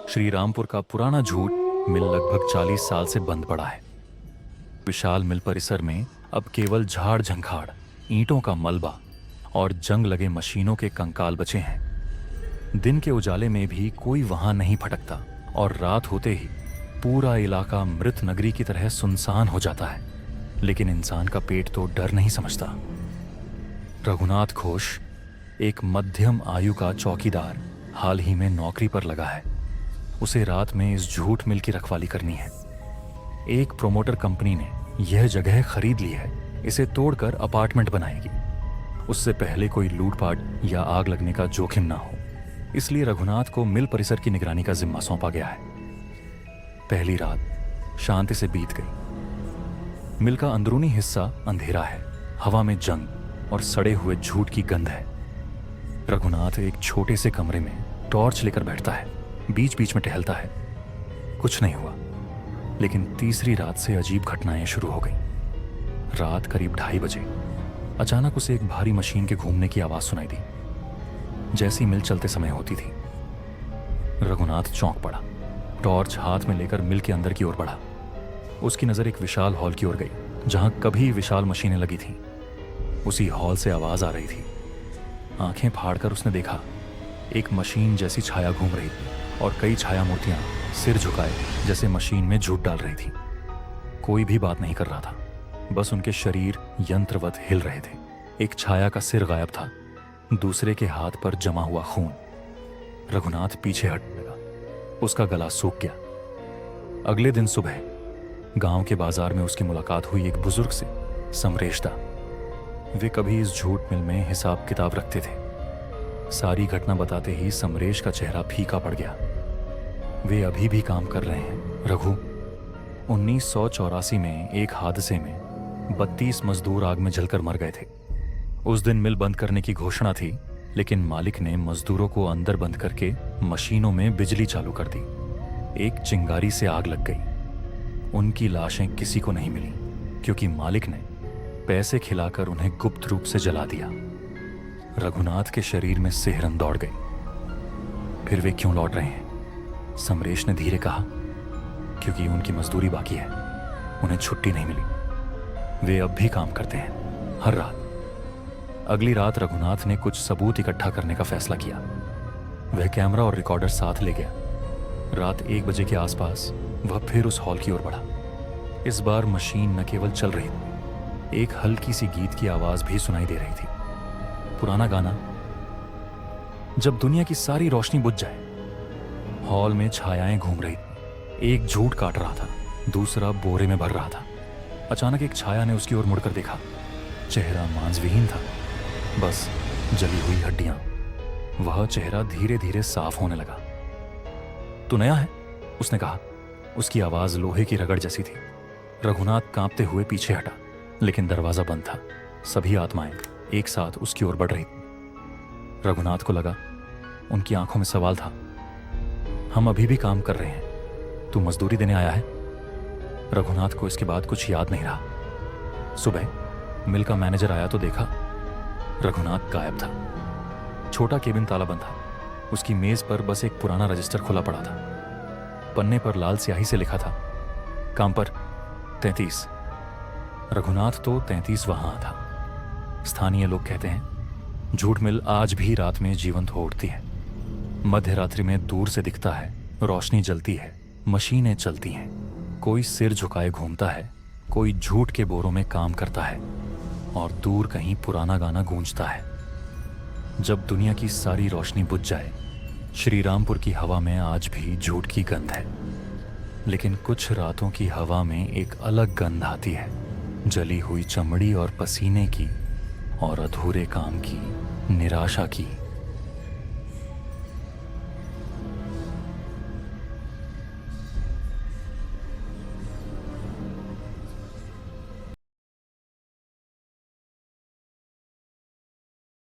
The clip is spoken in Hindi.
श्री रामपुर का पुराना झूठ मिल लगभग 40 साल से बंद पड़ा है। विशाल मिल परिसर में अब केवल झाड़ झंखाड़, ईंटों का मलबा और जंग लगे मशीनों के कंकाल बचे हैं। दिन के उजाले में भी कोई वहां नहीं फटकता और रात होते ही पूरा इलाका मृत नगरी की तरह सुनसान हो जाता है। लेकिन इंसान का पेट तो डर नहीं समझता। रघुनाथ घोष, एक मध्यम आयु का चौकीदार, हाल ही में नौकरी पर लगा है। उसे रात में इस झूठ मिल की रखवाली करनी है। एक प्रोमोटर कंपनी ने यह जगह खरीद ली है, इसे तोड़कर अपार्टमेंट बनाएगी। उससे पहले कोई लूटपाट या आग लगने का जोखिम ना हो, इसलिए रघुनाथ को मिल परिसर की निगरानी का जिम्मा सौंपा गया है। पहली रात शांति से बीत गई। मिल का अंदरूनी हिस्सा अंधेरा है, हवा में जंग और सड़े हुए झूठ की गंध है। रघुनाथ एक छोटे से कमरे में टॉर्च लेकर बैठता है, बीच बीच में टहलता है। कुछ नहीं हुआ, लेकिन तीसरी रात से अजीब घटनाएं शुरू हो गई। रात करीब 2:30 बजे अचानक उसे एक भारी मशीन के घूमने की आवाज सुनाई दी, जैसी मिल चलते समय होती थी। रघुनाथ चौंक पड़ा, टॉर्च हाथ में लेकर मिल के अंदर की ओर बढ़ा। उसकी नजर एक विशाल हॉल की ओर गई, जहां कभी विशाल मशीनें लगी थीं। उसी हॉल से आवाज आ रही थी। आंखें फाड़कर उसने देखा, एक मशीन जैसी छाया घूम रही थी और कई छाया मूर्तियां सिर झुकाए जैसे मशीन में झूठ डाल रही थी। कोई भी बात नहीं कर रहा था, बस उनके शरीर यंत्रवत हिल रहे थे। एक छाया का सिर गायब था, दूसरे के हाथ पर जमा हुआ खून। रघुनाथ पीछे हटने लगा, उसका गला सूख गया। अगले दिन सुबह गांव के बाजार में उसकी मुलाकात हुई एक बुजुर्ग से, समरेश दा। वे कभी इस झूठ मिल में हिसाब किताब रखते थे। सारी घटना बताते ही समरेश का चेहरा फीका पड़ गया। वे अभी भी काम कर रहे हैं रघु। 1984 में एक हादसे में 32 मजदूर आग में जलकर मर गए थे। उस दिन मिल बंद करने की घोषणा थी, लेकिन मालिक ने मजदूरों को अंदर बंद करके मशीनों में बिजली चालू कर दी। एक चिंगारी से आग लग गई। उनकी लाशें किसी को नहीं मिली, क्योंकि मालिक ने पैसे खिलाकर उन्हें गुप्त रूप से जला दिया। रघुनाथ के शरीर में सिहरन दौड़ गई। फिर वे क्यों लौट रहे हैं? समरेश ने धीरे कहा, क्योंकि उनकी मजदूरी बाकी है, उन्हें छुट्टी नहीं मिली। वे अब भी काम करते हैं, हर रात। अगली रात रघुनाथ ने कुछ सबूत इकट्ठा करने का फैसला किया। वह कैमरा और रिकॉर्डर साथ ले गया। रात 1 बजे के आसपास वह फिर उस हॉल की ओर बढ़ा। इस बार मशीन न केवल चल रही थी, एक हल्की सी गीत की आवाज भी सुनाई दे रही थी। पुराना गाना, जब दुनिया की सारी रोशनी बुझ जाए। हॉल में छायाएं घूम रही थी। एक झूठ काट रहा था, दूसरा बोरे में भर रहा था। अचानक एक छाया ने उसकी ओर मुड़कर देखा। चेहरा मांसविहीन था, बस जली हुई हड्डियां। वह चेहरा धीरे धीरे साफ होने लगा। तू नया है? उसने कहा। उसकी आवाज लोहे की रगड़ जैसी थी। रघुनाथ कांपते हुए पीछे हटा, लेकिन दरवाजा बंद था। सभी आत्माएं एक साथ उसकी ओर बढ़ रही थी। रघुनाथ को लगा, उनकी आंखों में सवाल था। हम अभी भी काम कर रहे हैं, तू मजदूरी देने आया है? रघुनाथ को इसके बाद कुछ याद नहीं रहा। सुबह मिल का मैनेजर आया तो देखा रघुनाथ गायब था। छोटा केबिन ताला बंद था। उसकी मेज पर बस एक पुराना रजिस्टर खुला पड़ा था। पन्ने पर लाल स्याही से लिखा था, काम पर 33। रघुनाथ तो 33 वहां था। स्थानीय लोग कहते हैं झूठ मिल आज भी रात में जीवंत हो उठती है। मध्य रात्रि में दूर से दिखता है, रोशनी जलती है, मशीनें चलती हैं। कोई सिर झुकाए घूमता है, कोई झूठ के बोरों में काम करता है, और दूर कहीं पुराना गाना गूंजता है। जब दुनिया की सारी रोशनी बुझ जाए, श्री रामपुर की हवा में आज भी झूठ की गंध है। लेकिन कुछ रातों की हवा में एक अलग गंध आती है, जली हुई चमड़ी और पसीने की, और अधूरे काम की, निराशा की।